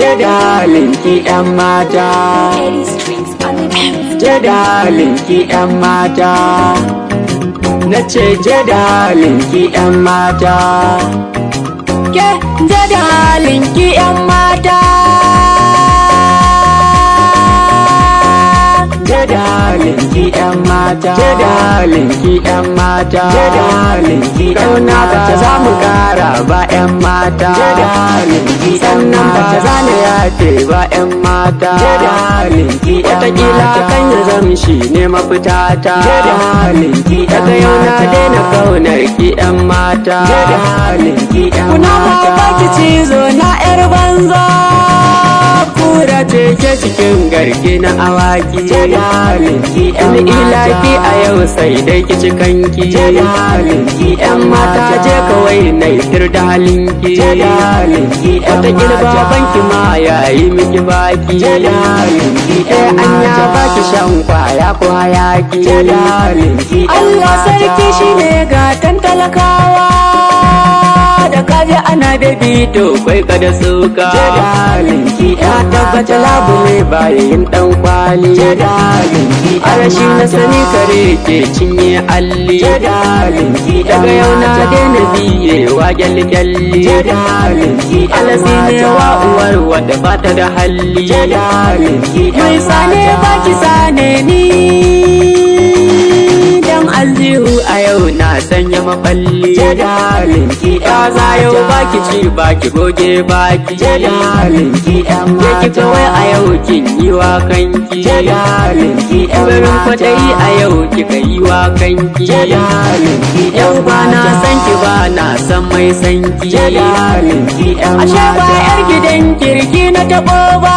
Jadalinki ‘yan mata, jadalinki ‘yan mata, na ce jadalinki ‘yan mata, ke jadalinki ‘yan mata, jadalinki ‘yan mata, jadalinki ‘yan mata, jadalinki ƙauna ba za mu ƙara ba ‘yan mata, jadalinki sannan ba za na yafe ba ‘yan mata, jadalinki wataƙila kan ya zamshi ne mafitata, jadalinki daga yau na daina ƙaunar ki ‘yan mata, jadalinki ‘yan mata, kuna ma baki cizo na ‘yar banza, kura ce ke cikin garke na awaki, jadalinki ‘yan ilafi a yau sai dai ki cikanki, jadalinki ‘yan mata je kawai na yitar da halinki, jadalinki wataƙila babanki ma yayi miki baki, jadalinki an ya baki shan kwaya ko hayaki, jadalinki Allah sarki shine gatan talakawa, da kaje ana bebito kwai kada suka, jadalinki ya tabbata labule bayan dan kwali, jadalinki arashi na sani kare ke cinye alli, jadalinki daga yau na daina biye wa gyalgyalli, jadalinki alasine wa uwar wadda bata da halli, jadalinki mai sane baki sane ni dan aljihu a yau na sanya mafalli, jadalinki kaza yau baki ci baki goge baki, jadalinki ‘yan mata kawai a yau kin yi wa kanki, jadalinki barin kwatayi a yau kika yi wa kanki, jadalinki yau ba na san ki ba na san mai sanki, jadalinki ‘yan mata ashe ba ‘yar gidan kirki na taɓo ba,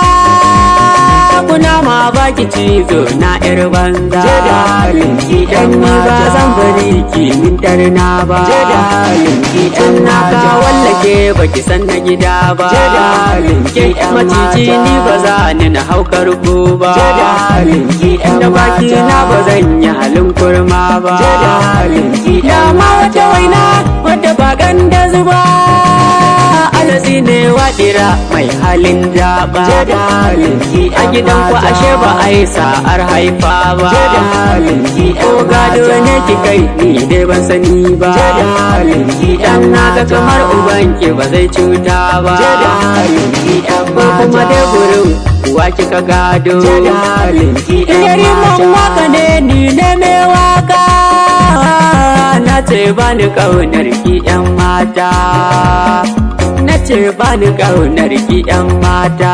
kuna ma baki cizo na ‘yar banza, jadalinki dan ni ba zan bari ki min tarna ba, jadalinki dan na ka wallake baki san na gida ba, jadalinki maciji ni ba za ni na haukar ko ba, jadalinki da baki na ba zan yi halin kurma ba, jadalinki da ma wata waina wadda ba ganda zuba, alasi ne wadira mai halin jaba, jadalinki a gidan ku ashe ba a yi sa'ar haifa ba, jadalinki ko gado ne ki kai ni dai ban sani ba, jadalinki dan naga kamar ubanki ba zai cuta ba, jadalinki ko kuma dai gurin uwa kika gado, jadalinki yari man waka ne ni ne me waka, na ce bani kaunar ki ‘yan mata, na ce bani kaunar ki ‘yan mata.